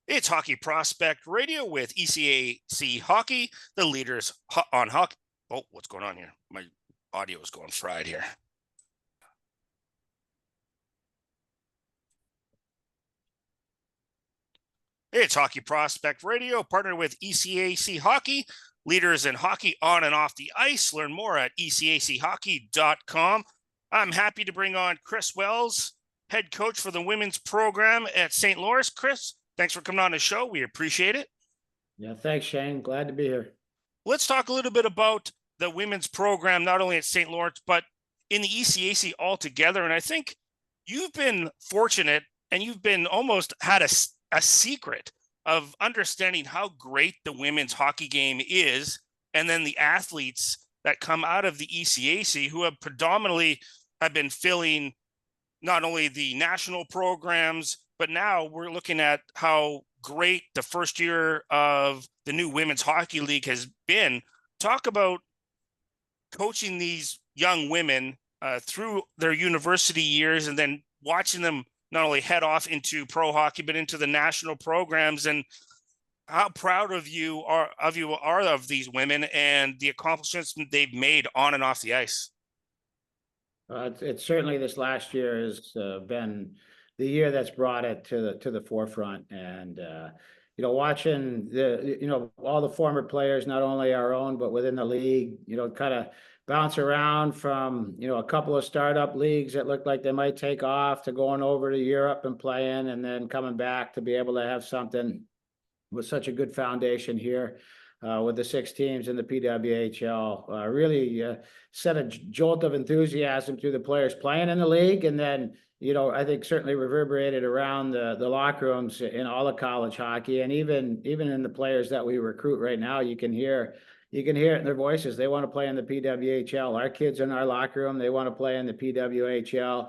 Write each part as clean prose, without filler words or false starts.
It's Hockey Prospect Radio with ECAC Hockey, the leaders on hockey. Oh, what's going on here? My audio is going fried here. It's Hockey Prospect Radio, partnered with ECAC Hockey, leaders in hockey on and off the ice. Learn more at ecachockey.com. I'm happy to bring on Chris Wells, head coach for the women's program at St. Lawrence. Chris, thanks for coming on the show. We appreciate it. Yeah, thanks, Shane. Glad to be here. Let's talk a little bit about the women's program, not only at St. Lawrence, but in the ECAC altogether. And I think you've been fortunate and you've been almost had a secret of understanding how great the women's hockey game is. And then the athletes that come out of the ECAC who have predominantly have been filling not only the national programs, but now we're looking at how great the first year of the new Women's Hockey League has been. Talk about coaching these young women through their university years and then watching them not only head off into pro hockey, but into the national programs, and how proud of you are of these women and the accomplishments they've made on and off the ice. It's certainly this last year has been the year that's brought it to the forefront, and watching all the former players, not only our own but within the league, kind of bounce around from a couple of startup leagues that looked like they might take off to going over to Europe and playing, and then coming back to be able to have something with such a good foundation here. With the 6 teams in the PWHL, really set a jolt of enthusiasm through the players playing in the league. And then, I think certainly reverberated around the locker rooms in all of college hockey. And even in the players that we recruit right now, you can hear it in their voices. They want to play in the PWHL. Our kids in our locker room, they want to play in the PWHL.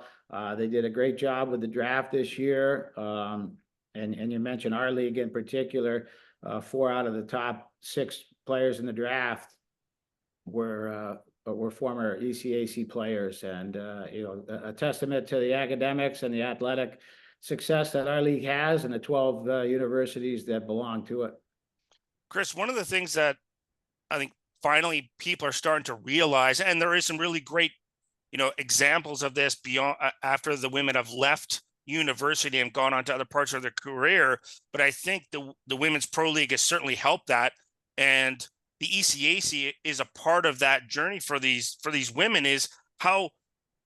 They did a great job with the draft this year. And you mentioned our league in particular. 4 out of the top 6 players in the draft were former ECAC players, and a testament to the academics and the athletic success that our league has, and the 12 universities that belong to it. Chris, one of the things that I think finally people are starting to realize, and there is some really great, examples of this beyond after the women have left university and gone on to other parts of their career, but I think the Women's Pro League has certainly helped that, and the ECAC is a part of that journey for these women, is how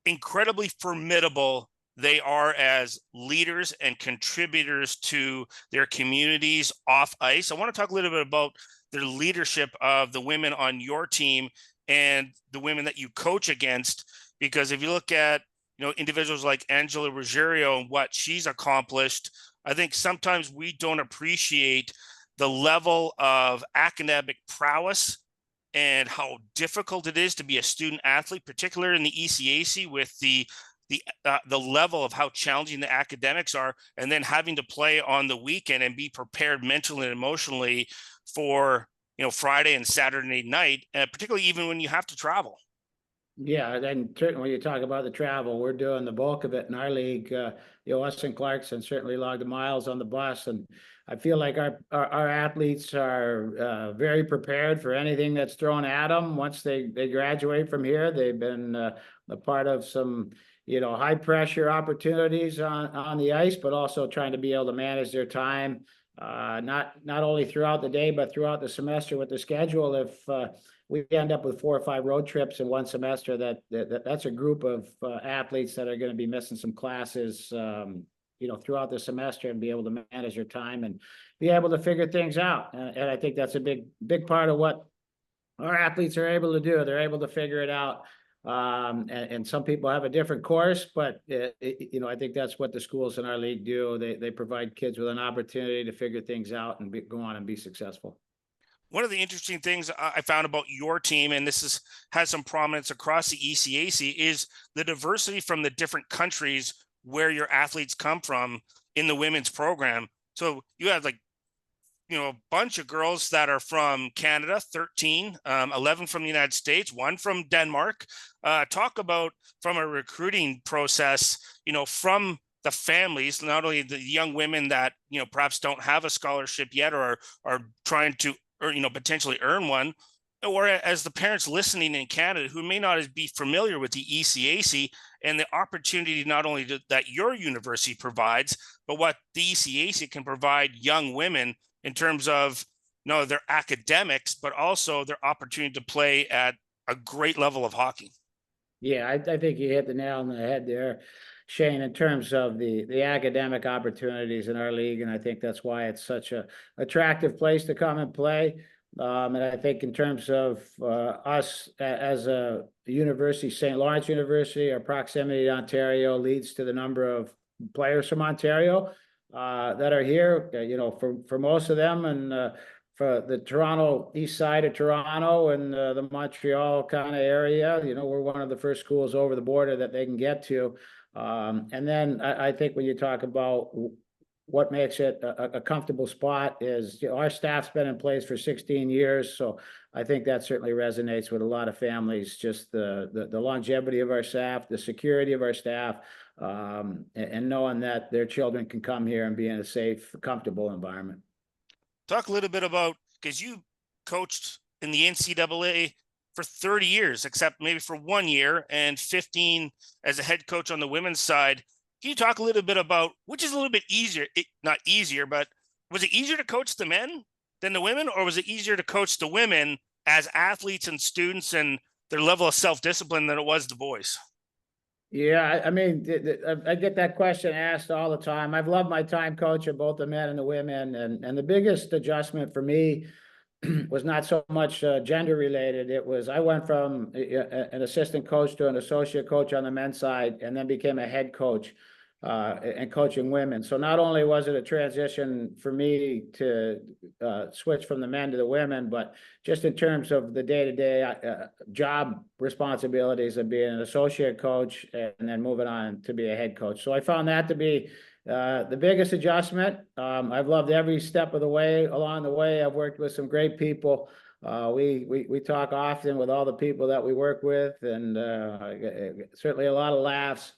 incredibly formidable they are as leaders and contributors to their communities off ice. I want to talk a little bit about their leadership of the women on your team and the women that you coach against, because if you look at individuals like Angela Ruggiero and what she's accomplished, I think sometimes we don't appreciate the level of academic prowess and how difficult it is to be a student athlete, particularly in the ECAC, with the level of how challenging the academics are, and then having to play on the weekend and be prepared mentally and emotionally for Friday and Saturday night, particularly even when you have to travel. Yeah, and certainly when you talk about the travel, we're doing the bulk of it in our league. Us and Clarkson certainly logged the miles on the bus, and I feel like our athletes are very prepared for anything that's thrown at them. Once they graduate from here, they've been a part of some high pressure opportunities on the ice, but also trying to be able to manage their time, not only throughout the day but throughout the semester with the schedule. If we end up with 4 or 5 road trips in one semester, that's a group of athletes that are going to be missing some classes, throughout the semester, and be able to manage their time and be able to figure things out. And I think that's a big part of what our athletes are able to do. They're able to figure it out. And some people have a different course, but I think that's what the schools in our league do. They provide kids with an opportunity to figure things out and go on and be successful. One of the interesting things I found about your team, and this has some prominence across the ECAC, is the diversity from the different countries where your athletes come from in the women's program. So you have a bunch of girls that are from Canada, 13, 11 from the United States, 1 from Denmark. Talk about, from a recruiting process, from the families, not only the young women that, perhaps don't have a scholarship yet or are trying to, or, potentially earn one, or as the parents listening in Canada who may not be familiar with the ECAC and the opportunity not only that your university provides, but what the ECAC can provide young women in terms of their academics, but also their opportunity to play at a great level of hockey. Yeah, I think you hit the nail on the head there, Shane, in terms of the academic opportunities in our league. And I think that's why it's such a attractive place to come and play. And I think in terms of us as a university, St. Lawrence University, our proximity to Ontario leads to the number of players from Ontario that are here, for most of them. And for the Toronto, east side of Toronto and the Montreal kind of area, we're one of the first schools over the border that they can get to. And then I think when you talk about what makes it a comfortable spot is, our staff's been in place for 16 years. So I think that certainly resonates with a lot of families, just the longevity of our staff, the security of our staff, and knowing that their children can come here and be in a safe, comfortable environment. Talk a little bit about, because you coached in the NCAA for 30 years, except maybe for 1 year, and 15 as a head coach on the women's side. Can you talk a little bit about which is a little bit easier, not easier, but was it easier to coach the men than the women, or was it easier to coach the women as athletes and students and their level of self-discipline than it was the boys? Yeah, I mean, I get that question asked all the time. I've loved my time coaching both the men and the women, and the biggest adjustment for me was not so much gender related. It was, I went from an assistant coach to an associate coach on the men's side, and then became a head coach and coaching women. So not only was it a transition for me to switch from the men to the women, but just in terms of the day-to-day job responsibilities of being an associate coach and then moving on to be a head coach. So I found that to be the biggest adjustment. I've loved every step of the way along the way. I've worked with some great people. We talk often with all the people that we work with, and certainly a lot of laughs.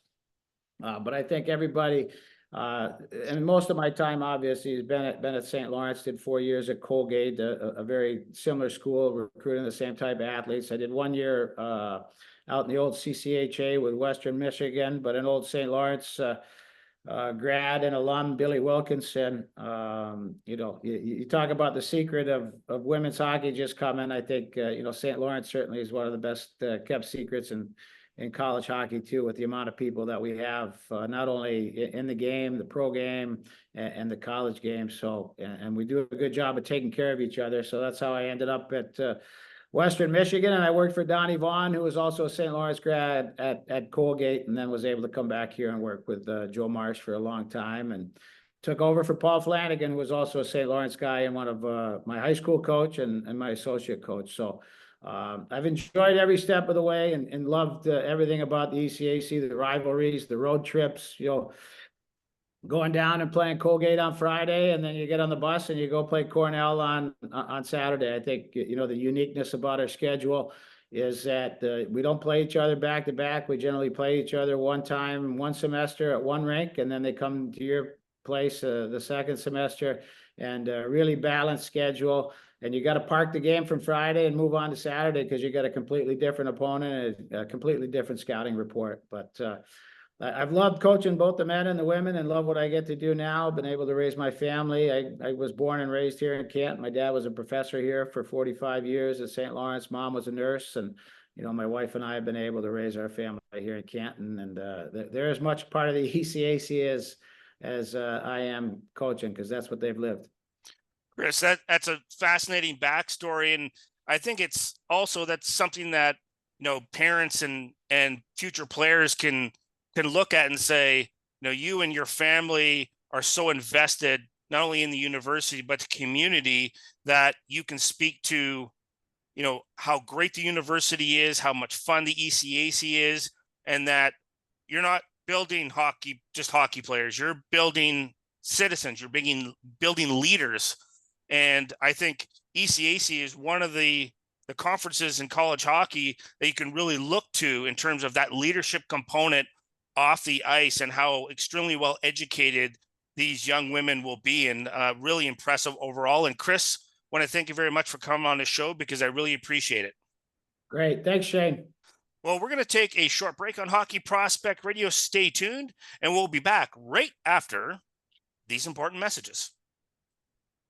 But I think everybody, and most of my time obviously has been at St. Lawrence. Did 4 years at Colgate, a very similar school, recruiting the same type of athletes. I did 1 year out in the old CCHA with Western Michigan, but an old St. Lawrence grad and alum, Billy Wilkinson. You talk about the secret of women's hockey just coming. I think St. Lawrence certainly is one of the best kept secrets in college hockey too, with the amount of people that we have, not only in the game, the pro game, and the college game. So, and we do a good job of taking care of each other. So that's how I ended up at Western Michigan, and I worked for Donnie Vaughn, who was also a St. Lawrence grad at Colgate, and then was able to come back here and work with Joe Marsh for a long time, and took over for Paul Flanagan, who was also a St. Lawrence guy and one of my high school coach and my associate coach. So I've enjoyed every step of the way, and loved everything about the ECAC, the rivalries, the road trips, going down and playing Colgate on Friday, and then you get on the bus and you go play Cornell on Saturday. I think, the uniqueness about our schedule is that we don't play each other back to back. We generally play each other one time, one semester at one rink, and then they come to your place the second semester, and really balanced schedule. And you got to park the game from Friday and move on to Saturday, because you got a completely different opponent, a completely different scouting report. But I've loved coaching both the men and the women, and love what I get to do now. Been able to raise my family. I was born and raised here in Kent. My dad was a professor here for 45 years at St. Lawrence. Mom was a nurse, and my wife and I have been able to raise our family here in Canton. And they're as much part of the ECAC as I am coaching, because that's what they've lived. Chris, that's a fascinating backstory, and I think it's also that's something that parents and future players can look at and say, you and your family are so invested not only in the university but the community, that you can speak to how great the university is, how much fun the ECAC is, and that you're not building hockey players. You're building citizens. You're building leaders. And I think ECAC is one of the conferences in college hockey that you can really look to in terms of that leadership component off the ice and how extremely well educated these young women will be, and really impressive overall. And Chris, want to thank you very much for coming on the show because I really appreciate it. Great. Thanks, Shane. Well, we're going to take a short break on Hockey Prospect Radio. Stay tuned, and we'll be back right after these important messages.